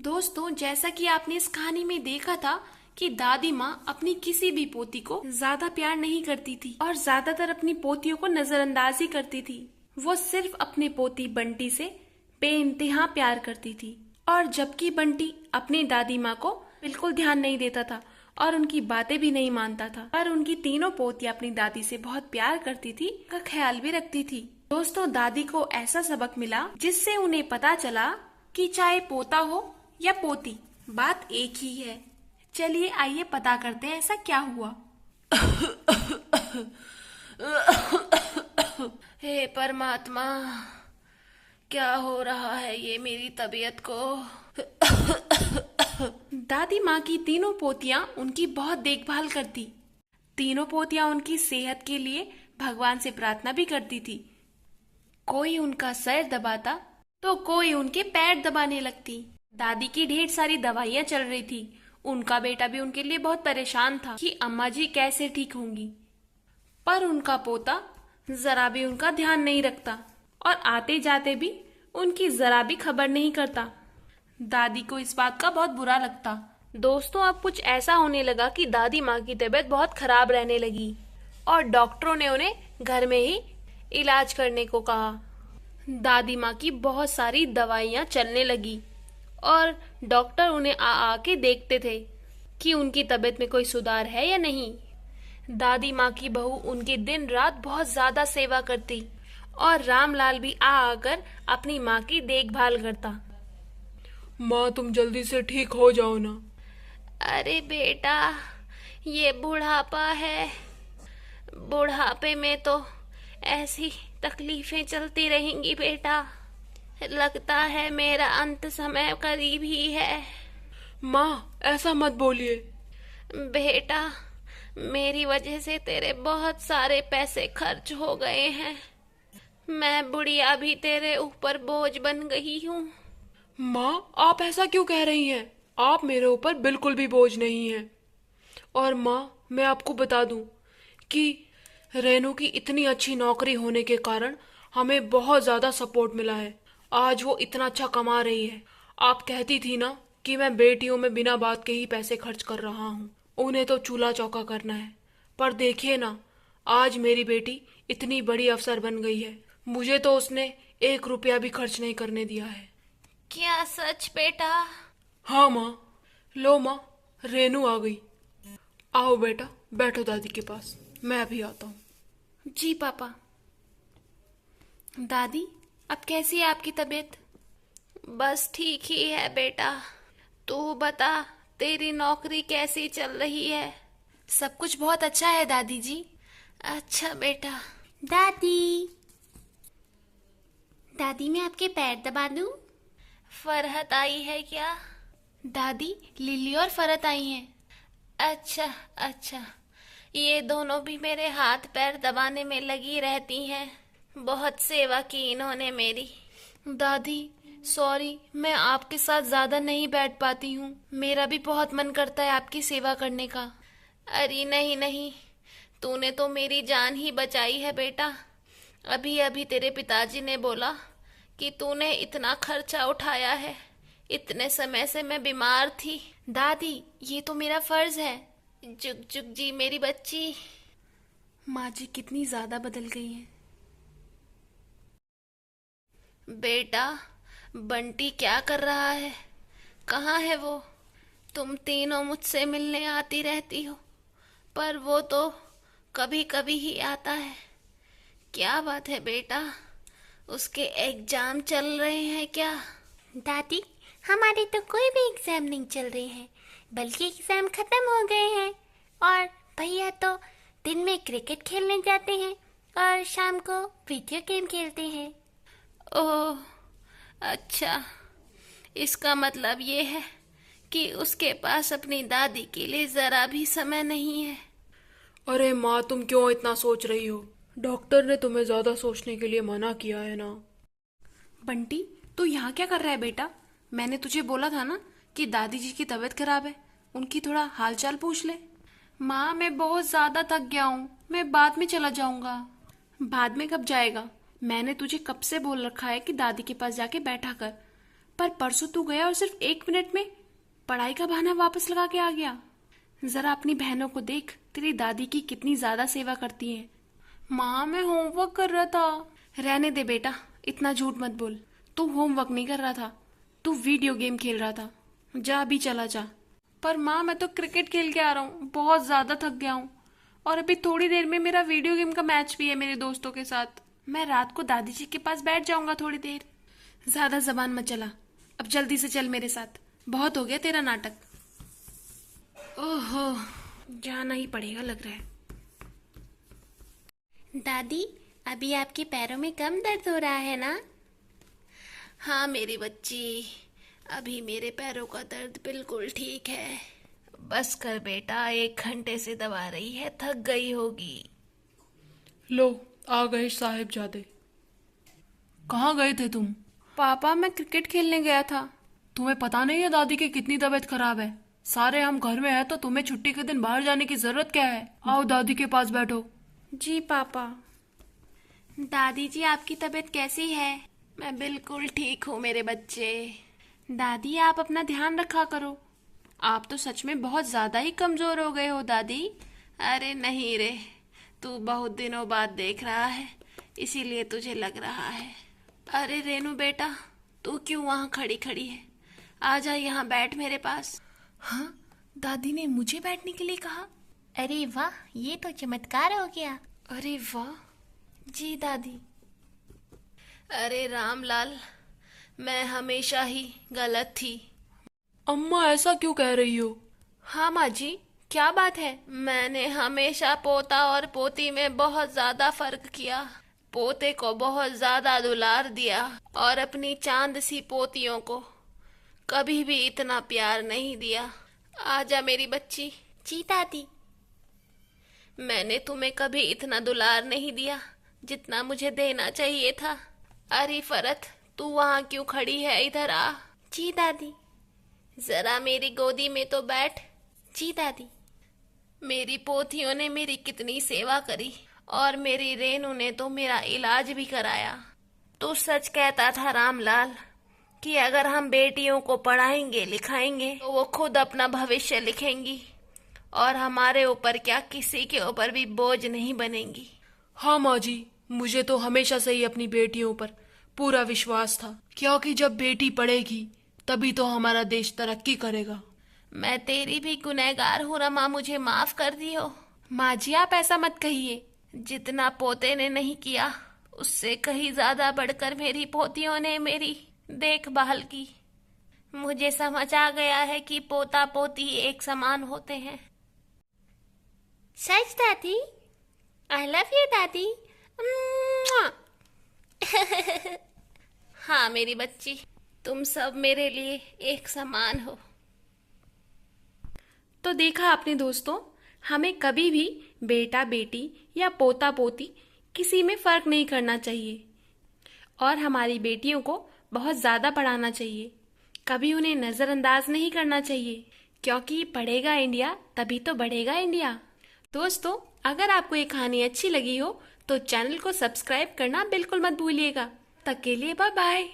दोस्तों, जैसा कि आपने इस कहानी में देखा था कि दादी माँ अपनी किसी भी पोती को ज्यादा प्यार नहीं करती थी और ज्यादातर अपनी पोतियों को नजरअंदाज ही करती थी। वो सिर्फ अपनी पोती बंटी से बेइंतहा प्यार करती थी, और जबकि बंटी अपनी दादी माँ को बिल्कुल ध्यान नहीं देता था और उनकी बातें भी नहीं मानता था, पर उनकी तीनों पोतियां अपनी दादी से बहुत प्यार करती थी, का ख्याल भी रखती थी। दोस्तों, दादी को ऐसा सबक मिला जिससे उन्हें पता चला कि चाहे पोता हो या पोती, बात एक ही है। चलिए आइए पता करते हैं ऐसा क्या हुआ। हे परमात्मा, क्या हो रहा है ये मेरी तबीयत को। दादी माँ की तीनों पोतियां उनकी बहुत देखभाल करती। तीनों पोतियां उनकी सेहत के लिए भगवान से प्रार्थना भी करती थी। कोई उनका सर दबाता तो कोई उनके पैर दबाने लगती। दादी की ढेर सारी दवाइयां चल रही थी। उनका बेटा भी उनके लिए बहुत परेशान था कि अम्मा जी कैसे ठीक होंगी, पर उनका पोता जरा भी उनका ध्यान नहीं रखता और आते जाते भी उनकी जरा भी खबर नहीं करता। दादी को इस बात का बहुत बुरा लगता। दोस्तों, अब कुछ ऐसा होने लगा कि दादी माँ की तबीयत बहुत खराब रहने लगी और डॉक्टरों ने उन्हें घर में ही इलाज करने को कहा। दादी माँ की बहुत सारी दवाइयाँ चलने लगी और डॉक्टर उन्हें आके देखते थे कि उनकी तबीयत में कोई सुधार है या नहीं। दादी माँ की बहू उनकी दिन रात बहुत ज्यादा सेवा करती और रामलाल भी आकर अपनी माँ की देखभाल करता। माँ, तुम जल्दी से ठीक हो जाओ ना। अरे बेटा, ये बुढ़ापा है। बुढ़ापे में तो ऐसी तकलीफें चलती रहेंगी बेटा। लगता है मेरा अंत समय करीब ही है। माँ, ऐसा मत बोलिए। बेटा, मेरी वजह से तेरे बहुत सारे पैसे खर्च हो गए हैं। मैं बुढ़िया भी तेरे ऊपर बोझ बन गई हूँ। माँ, आप ऐसा क्यों कह रही हैं? आप मेरे ऊपर बिल्कुल भी बोझ नहीं हैं। और माँ, मैं आपको बता दूं कि रेनू की इतनी अच्छी नौकरी होने के कारण हमें बहुत ज्यादा सपोर्ट मिला है। आज वो इतना अच्छा कमा रही है। आप कहती थी ना कि मैं बेटियों में बिना बात के ही पैसे खर्च कर रहा हूँ, उन्हें तो चूल्हा चौका करना है। पर देखिए ना, आज मेरी बेटी इतनी बड़ी अफसर बन गई है, मुझे तो उसने 1 रुपया भी खर्च नहीं करने दिया है। क्या सच बेटा? हाँ माँ। लो माँ, रेनू आ गई। आओ बेटा, बैठो दादी के पास, मैं अभी आता हूँ। जी पापा। दादी, अब कैसी है आपकी तबीयत? बस ठीक ही है बेटा। तू बता, तेरी नौकरी कैसी चल रही है? सब कुछ बहुत अच्छा है दादी जी। अच्छा बेटा। दादी, दादी मैं आपके पैर दबा दूं? फरहत आई है क्या? दादी, लिली और फरहत आई हैं। अच्छा अच्छा, ये दोनों भी मेरे हाथ पैर दबाने में लगी रहती हैं। बहुत सेवा की इन्होंने मेरी। दादी सॉरी, मैं आपके साथ ज्यादा नहीं बैठ पाती हूँ। मेरा भी बहुत मन करता है आपकी सेवा करने का। अरे नहीं नहीं, तूने तो मेरी जान ही बचाई है बेटा। अभी अभी तेरे पिताजी ने बोला कि तूने इतना खर्चा उठाया है। इतने समय से मैं बीमार थी। दादी, ये तो मेरा फर्ज है। जुग जुग जी मेरी बच्ची। माँ जी कितनी ज्यादा बदल गई हैं। बेटा, बंटी क्या कर रहा है? कहाँ है वो? तुम तीनों मुझसे मिलने आती रहती हो, पर वो तो कभी कभी ही आता है। क्या बात है बेटा, उसके एग्जाम चल रहे हैं क्या? दादी, हमारे तो कोई भी एग्जाम नहीं चल रहे हैं, बल्कि एग्जाम खत्म हो गए हैं। और भैया तो दिन में क्रिकेट खेलने जाते हैं और शाम को वीडियो गेम खेलते हैं। ओह अच्छा, इसका मतलब ये है कि उसके पास अपनी दादी के लिए जरा भी समय नहीं है। अरे माँ, तुम क्यों इतना सोच रही हो? डॉक्टर ने तुम्हें ज्यादा सोचने के लिए मना किया है ना। बंटी, तू यहाँ क्या कर रहा है बेटा? मैंने तुझे बोला था ना कि दादी जी की तबीयत खराब है, उनकी थोड़ा हालचाल पूछ ले। माँ, मैं बहुत ज्यादा थक गया हूँ, मैं बाद में चला जाऊंगा। बाद में कब जाएगा? मैंने तुझे कब से बोल रखा है कि दादी के पास जाके बैठा कर। पर परसों तू गया और सिर्फ 1 मिनट में पढ़ाई का बहाना वापस लगा के आ गया। जरा अपनी बहनों को देख, तेरी दादी की कितनी ज्यादा सेवा करती हैं। माँ, मैं होमवर्क कर रहा था। रहने दे बेटा, इतना झूठ मत बोल। तू होमवर्क नहीं कर रहा था, तू वीडियो गेम खेल रहा था। जा अभी चला जा। पर माँ, मैं तो क्रिकेट खेल के आ रहा हूँ, बहुत ज्यादा थक गया हूँ और अभी थोड़ी देर में मेरा वीडियो गेम का मैच भी है मेरे दोस्तों के साथ। मैं रात को दादी जी के पास बैठ जाऊंगा थोड़ी देर। ज्यादा जबान मत चला, अब जल्दी से चल मेरे साथ, बहुत हो गया तेरा नाटक। ओहो, जाना ही पड़ेगा लग रहा है। दादी, अभी आपके पैरों में कम दर्द हो रहा है ना? हाँ मेरी बच्ची, अभी मेरे पैरों का दर्द बिल्कुल ठीक है। बस कर बेटा, 1 घंटे से दबा रही है, थक गई होगी। लो, आ गए साहिबजादे। कहाँ गए थे तुम? पापा, मैं क्रिकेट खेलने गया था। तुम्हें पता नहीं है दादी की कितनी तबीयत खराब है? सारे हम घर में हैं तो तुम्हें छुट्टी के दिन बाहर जाने की जरूरत क्या है? आओ दादी के पास बैठो। जी पापा। दादी जी, आपकी तबीयत कैसी है? मैं बिल्कुल ठीक हूँ मेरे बच्चे। दादी, आप अपना ध्यान रखा करो। आप तो सच में बहुत ज्यादा ही कमजोर हो गए हो दादी। अरे नहीं रे, तू बहुत दिनों बाद देख रहा है, इसीलिए तुझे लग रहा है। अरे रेनू बेटा, तू क्यों वहाँ खड़ी खड़ी है? आजा यहाँ बैठ मेरे पास। हाँ, दादी ने मुझे बैठने के लिए कहा। अरे वाह, ये तो चमत्कार हो गया। अरे वाह। जी दादी। अरे रामलाल, मैं हमेशा ही गलत थी। अम्मा, ऐसा क्यों कह रही हो? हाँ माँ जी, क्या बात है? मैंने हमेशा पोता और पोती में बहुत ज्यादा फर्क किया। पोते को बहुत ज्यादा दुलार दिया और अपनी चांद सी पोतियों को कभी भी इतना प्यार नहीं दिया। आजा मेरी बच्ची। जी दादी। मैंने तुम्हें कभी इतना दुलार नहीं दिया जितना मुझे देना चाहिए था। अरे फरत, तू वहाँ क्यों खड़ी है? इधर आ। जी दादी। जरा मेरी गोदी में तो बैठ। जी दादी। मेरी पोथियों ने मेरी कितनी सेवा करी और मेरी रेनू ने तो मेरा इलाज भी कराया। तू सच कहता था रामलाल कि अगर हम बेटियों को पढ़ाएंगे लिखाएंगे तो वो खुद अपना भविष्य लिखेंगी और हमारे ऊपर क्या, किसी के ऊपर भी बोझ नहीं बनेंगी। हाँ माँ जी, मुझे तो हमेशा से ही अपनी बेटियों पर पूरा विश्वास था, क्योंकि जब बेटी पढ़ेगी तभी तो हमारा देश तरक्की करेगा। मैं तेरी भी गुनहगार हूँ रमा, मुझे माफ कर दियो। माँ जी, आप ऐसा मत कहिए। जितना पोते ने नहीं किया उससे कहीं ज्यादा बढ़कर मेरी पोतियों ने मेरी देखभाल की। मुझे समझ आ गया है कि पोता पोती एक समान होते हैं। सच दादी? आई लव यू दादी। हाँ मेरी बच्ची, तुम सब मेरे लिए एक समान हो। तो देखा आपने दोस्तों, हमें कभी भी बेटा बेटी या पोता पोती किसी में फर्क नहीं करना चाहिए और हमारी बेटियों को बहुत ज़्यादा पढ़ाना चाहिए। कभी उन्हें नज़रअंदाज नहीं करना चाहिए, क्योंकि पढ़ेगा इंडिया तभी तो बढ़ेगा इंडिया। दोस्तों, अगर आपको ये कहानी अच्छी लगी हो तो चैनल को सब्सक्राइब करना बिल्कुल मत भूलिएगा। तब के लिए बाय बाय।